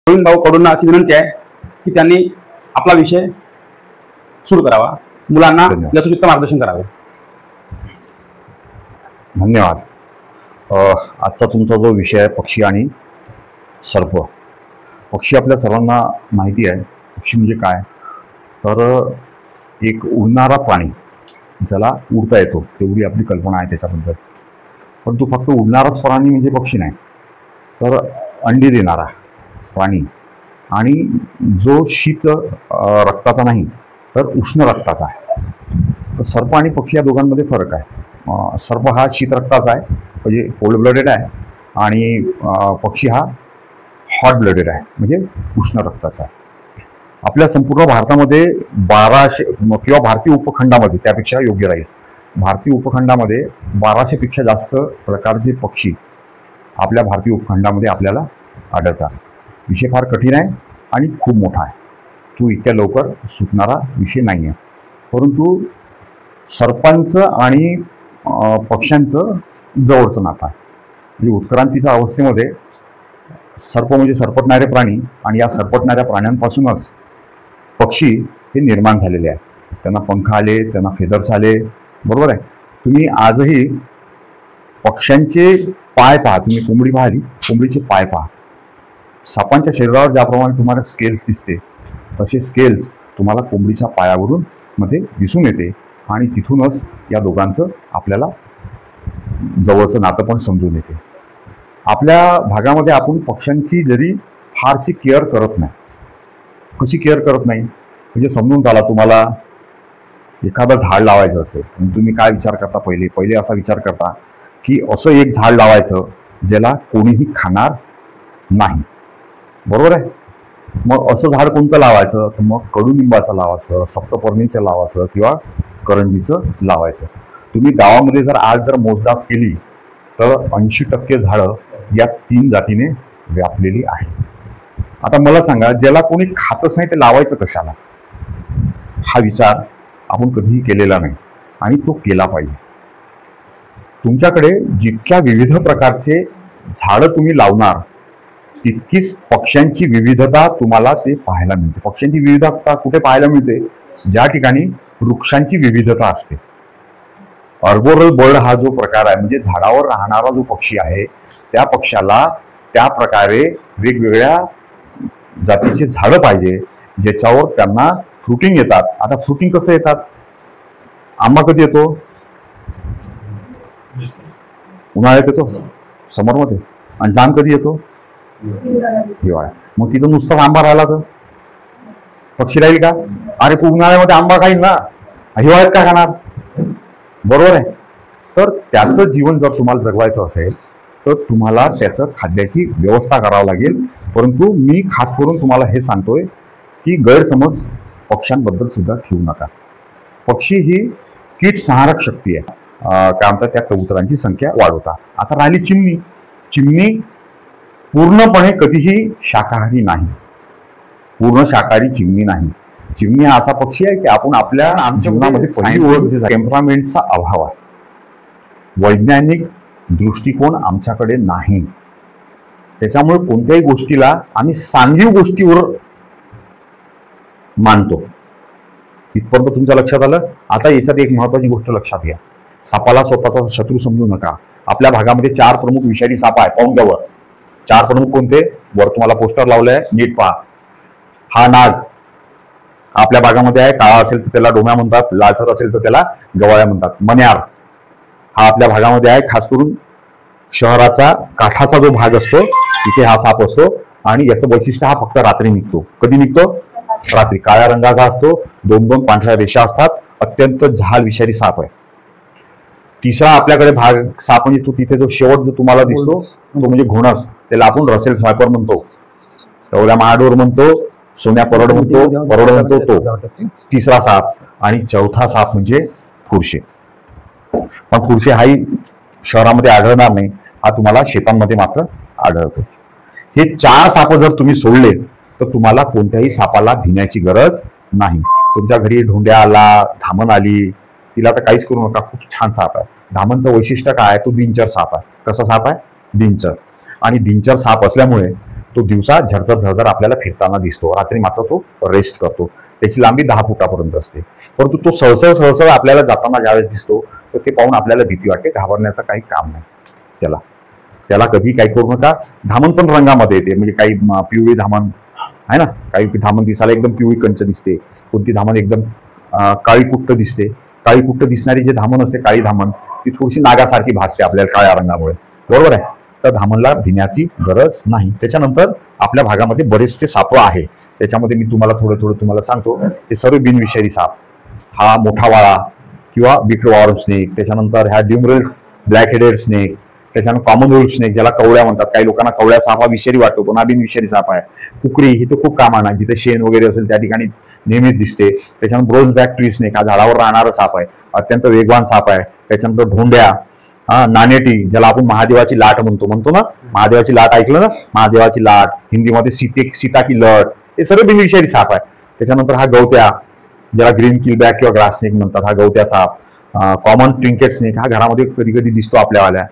प्रवीण भाऊ कडून अशी विनंती आहे की त्यांनी आपला विषय सुरू करावा, मुलांना यथोचित मार्गदर्शन करावे. धन्यवाद. आजचा तुमचा जो विषय आहे पक्षी आणि सर्प. पक्षी आपल्या सर्वांना माहिती आहे. पक्षी म्हणजे काय तर एक उडणारा प्राणी, ज्याला उडता येतो तेवढी आपली कल्पना आहे त्याच्याबद्दल. पण तो फक्त उडणाराच प्राणी म्हणजे पक्षी नाही, तर अंडी देणारा प्राणी आणि जो शीत रक्ताचा नाही तर उष्ण रक्ताचा आहे. तर सर्प आणि पक्षी या दोघांमध्ये फरक आहे. सर्प हा शीत रक्ताचा आहे म्हणजे कोल्ड ब्लडेड आहे, आणि पक्षी हा हॉट ब्लडेड आहे म्हणजे उष्ण रक्ताचा आहे. आपल्या संपूर्ण भारतामध्ये 1200 किंवा भारतीय उपखंडामध्ये, त्यापेक्षा योग्य राहील, भारतीय उपखंडामध्ये 1200 पेक्षा जास्त प्रकारचे पक्षी आपल्या भारतीय उपखंडामध्ये आपल्याला आढळतात. विषय फार कठीण आहे आणि खूप मोठा आहे. तो इतक्या लवकर सुटणारा विषय नाही आहे. परंतु सर्पांचं आणि पक्ष्यांचं जवळचं नातं आहे. म्हणजे उत्क्रांतीच्या अवस्थेमध्ये सर्प म्हणजे सरपटणारे प्राणी, आणि या सरपटणाऱ्या प्राण्यांपासूनच पक्षी हे निर्माण झालेले आहेत. त्यांना पंख आले, त्यांना फेदर्स आले, बरोबर आहे. तुम्ही आजही पक्ष्यांचे पाय पहा, तुम्ही कोंबडी पाहिली, कोंबडीचे पाय पहा. सापांच्या शरीरावर ज्याप्रमाणे तुम्हाला स्केल्स दिसते तसे स्केल्स तुम्हाला कोंबडीच्या पायावरून मध्ये दिसून येते, आणि तिथूनच या दोघांचं आपल्याला जवळचं नातं पण समजून येते. आपल्या भागामध्ये आपण पक्ष्यांची जरी फारशी केअर करत नाही. कशी केअर करत नाही म्हणजे समजून चाला, तुम्हाला एखादं झाड लावायचं असेल तुम्ही काय विचार करता, पहिले असा विचार करता की असं एक झाड लावायचं ज्याला कोणीही खाणार नाही, बरोबर आहे. मग असं झाड कोणतं लावायचं तर मग कडुनिंबाचं लावायचं, सप्तपर्णीचं लावायचं किंवा करंजीचं लावायचं. तुम्ही गावामध्ये जर आज जर मोजदाच केली तर 80% झाडं या 3 जातीने व्यापलेली आहे. आता मला सांगा, ज्याला कोणी खातच नाही ते लावायचं कशाला, हा विचार आपण कधीही केलेला नाही, आणि तो केला पाहिजे. तुमच्याकडे जितक्या विविध प्रकारचे झाडं तुम्ही लावणार तितकीच पक्ष्यांची विविधता तुम्हाला ते पाहायला मिळते. पक्ष्यांची विविधता कुठे पाहायला मिळते? ज्या ठिकाणी वृक्षांची विविधता असते. अर्बोरल बर्ड हा जो प्रकार आहे, म्हणजे झाडावर राहणारा जो पक्षी आहे, त्या पक्षाला त्या प्रकारे वेगवेगळ्या जातीचे झाडं पाहिजे ज्याच्यावर त्यांना फ्रुटिंग येतात. आता फ्रुटिंग कसं येतात? आंबा कधी येतो? उन्हाळ्यात येतो, समरमध्ये. आणि जाम कधी येतो? हिवाळ्यात. मग तिथं नुसता आंबा राहिला तर पक्षी राहील का? अरे तू उन्हाळ्यामध्ये आंबा खाईल ना, हिवाळ्यात काय खाणार, बरोबर आहे. तर त्याचं जीवन जर तुम्हाला जगवायचं असेल तर तुम्हाला त्याचं खाद्याची व्यवस्था करावी लागेल. परंतु मी खास करून तुम्हाला हे सांगतोय की गैरसमज पक्ष्यांबद्दल सुद्धा ठेवू नका. पक्षी ही कीट संहारक शक्ती आहे. काय म्हणतात, त्या कबुतरांची संख्या वाढवतात. आता राहिली चिमणी. चिमणी पूर्णपणे कधीही शाकाहारी नाही, पूर्ण शाकाहारी चिमणी नाही. चिमणी हा असा पक्षी आहे की आपण आपल्या जीवनामध्ये पहिली ओळख जे टेम्परामेंटचा अभाव आहे. वैज्ञानिक दृष्टिकोन आमच्याकडे नाही, त्याच्यामुळे कोणत्याही गोष्टीला आम्ही सांघिक गोष्टीवर मानतो. इथपर्यंत तुमच्या लक्षात आलं. आता याच्यात एक महत्वाची गोष्ट लक्षात घ्या. सापाला स्वतःचा शत्रू समजू नका. आपल्या भागामध्ये 4 प्रमुख विषारी साप आहे, पाहून घ्यावर. 4 प्रमुख कोणते? वर तुम्हाला पोस्टर लावलंय, नीट पहा. हा नाग आपल्या भागामध्ये आहे. काळा असेल तर त्याला डोम्या म्हणतात, लालसर असेल तर त्याला गवाळ्या म्हणतात. मन्यार हा आपल्या भागामध्ये आहे. खास करून शहराचा काठाचा जो भाग असतो तिथे हा साप असतो, आणि याचं वैशिष्ट्य हा फक्त रात्री निघतो. कधी निघतो? रात्री. काळ्या रंगाचा असतो, 2-2 पांढऱ्या रेषा असतात. अत्यंत जहाल विषारी साप आहे. तिसरा आपल्याकडे भाग साप म्हणजे तो तिथे जो शेवट जो तुम्हाला दिसतो तो म्हणजे घोणस. त्याला आपण रसेल स्वायपर म्हणतो, टवल्या महाडोर म्हणतो, सोन्या परड म्हणतो तो तिसरा साप. आणि चौथा साप म्हणजे फुरशे. पण फुरशे हाही शहरामध्ये आढळणार नाही, हा तुम्हाला शेतांमध्ये मात्र आढळतो. हे 4 साप जर तुम्ही सोडले तर तुम्हाला कोणत्याही सापाला भिण्याची गरज नाही. तुमच्या घरी ढोंड्या आला, धामण आली, तिला तर काहीच करू नका, खूप छान साप आहे. धामणचं वैशिष्ट्य काय आहे? तो दिनचर साप आहे. कसा साप आहे? दिनचर. आणि दिनचर साप असल्यामुळे तो दिवसा झरझर झरझर आपल्याला फिरताना दिसतो, रात्री मात्र तो रेस्ट करतो. त्याची लांबी 10 फुटापर्यंत असते. परंतु तो सळसळ आपल्याला जाताना ज्यावेळेस दिसतो तर ते पाहून आपल्याला भीती वाटते. घाबरण्याचं काही काम नाही त्याला कधी काही करू नका. धामण पण रंगामध्ये येते, म्हणजे काही पिवळी धामण आहे ना, काही धामण दिसायला एकदम पिवळी कंच दिसते, कोणती धामण एकदम काळी कुट्ट दिसते. काळी कुट्ट दिसणारी जे धामण असते, काळी धामण, ती थोडीशी नागासारखी भासते आपल्याला काळ्या रंगामुळे, बरोबर आहे. तर धामणला भिण्याची गरज नाही. त्याच्यानंतर आपल्या भागामध्ये बरेचसे साप आहे. त्याच्यामध्ये मी तुम्हाला थोडं तुम्हाला सांगतो. हे सर्व बिनविषारी साप, हा मोठा वाळा किंवा बिग वॉर्म स्नेक, त्याच्यानंतर ह्या ड्युमरेल्स ब्लॅक हेडेड स्नेक, त्याच्यानंतर कॉमन वुल्फ स्नेक ज्याला कवळ्या म्हणतात. काही लोकांना कवळ्या साप हा विषारी वाटतो, पण हा बिनविषारी साप आहे. कुकरी ही तर खूप कामाना, जिथे शेण वगैरे असेल त्या ठिकाणी नेहमीच दिसते. त्याच्यानंतर ब्रोज बॅक ट्री स्नेक, हा झाडावर राहणारा साप आहे, अत्यंत वेगवान साप आहे. त्याच्यानंतर ढोंड्या, नाणेटी ज्याला आपण महादेवाची लाट म्हणतो ना, महादेवाची लाट ऐकलं ना, महादेवाची लाट, हिंदीमध्ये सीता की लट, हे सर्व बिनविषारी साप आहे. त्याच्यानंतर हा गवत्या ज्याला ग्रीन किलबॅक किंवा ग्रास स्नेक म्हणतात, हा गवत्या साप. कॉमन ट्रिंकेट स्नेक हा घरामध्ये कधी कधी दिसतो आपल्यावाल्या.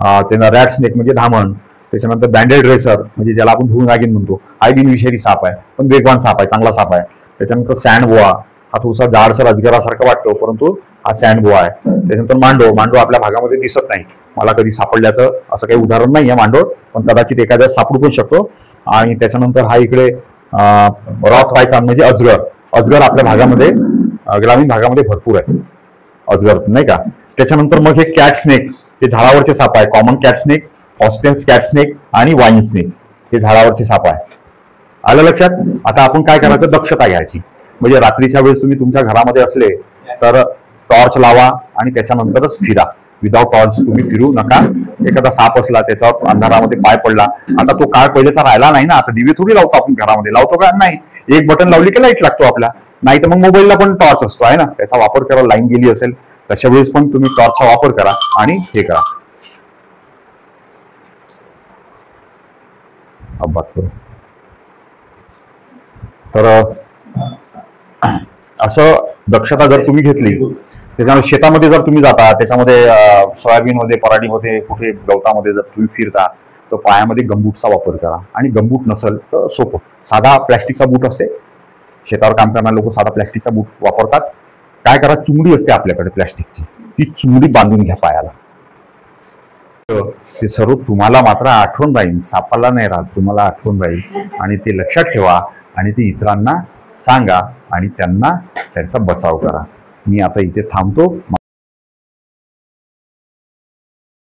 त्यांना रॅट स्नेक म्हणजे धामण. त्याच्यानंतर बँडेड रेसर म्हणजे ज्याला आपण धूळ नागिन म्हणतो, हा बिनविषारी साप आहे, पण वेगवान साप आहे, चांगला साप आहे. त्याच्यानंतर सँड बोआ, हा थोडासा जाडसर अजगरासारखा वाटतो, परंतु हा सँड बोआ आहे. त्याच्यानंतर मांडो आपल्या भागामध्ये दिसत नाही, मला कधी सापडल्याचं असं काही उदाहरण नाही आहे मांडो, पण कदाचित एखाद्या सापडू पण शकतो. आणि त्याच्यानंतर हा इकडे रॉक पायथॉन म्हणजे अजगर आपल्या भागामध्ये ग्रामीण भागामध्ये भरपूर आहे अजगर, नाही का. त्याच्यानंतर मग हे कॅट स्नेक, हे झाडावरचे साप आहे. Common cat snake, Forsten's cat snake आणि वाईन स्नेक, हे झाडावरचे साप आहे. आलं लक्षात. आता आपण काय करायचं, दक्षता घ्यायची. म्हणजे रात्रीच्या वेळेस तुम्ही तुमच्या घरामध्ये असले तर टॉर्च लावा आणि त्याच्यानंतरच फिरा. विदाउट टॉर्च तुम्ही फिरू नका. एखादा साप असला, त्याचा अंधारामध्ये पाय पडला, आता तो काळ पहिलेचा राहिला नाही ना. आता दिवे थोडी लावतो आपण घरामध्ये, लावतो का नाही. एक बटन लावली की लाईट लागतो आपला, नाही तर मग मोबाईलला पण टॉर्च असतो आहे ना, त्याचा वापर करा. लाईन गेली असेल तशा वेळेस पण तुम्ही टॉर्चचा वापर करा आणि हे करा. तर असं दक्षता जर तुम्ही घेतली, त्याच्यामुळे शेतामध्ये जर तुम्ही जाता, त्याच्यामध्ये सोयाबीनमध्ये, पराठीमध्ये, कुठे गवतामध्ये जर तुम्ही फिरता, तर पायामध्ये गमबूटचा वापर करा. आणि गमबूट नसेल तर सोपं साधा प्लॅस्टिकचा बूट असते. शेतावर काम करणारे लोक साधा प्लॅस्टिकचा बूट वापरतात. काय करा, चुंगडी असते आपल्याकडे प्लॅस्टिकची, ती चुंगडी बांधून घ्या पायाला. ते सर्व तुम्हाला मात्र आठवण राहील, सापाला नाही राहत, तुम्हाला आठवण राहील. आणि ते लक्षात ठेवा आणि ते इतरांना सांगा आणि त्यांना त्यांचा बचाव करा. मी आता इथे थांबतो.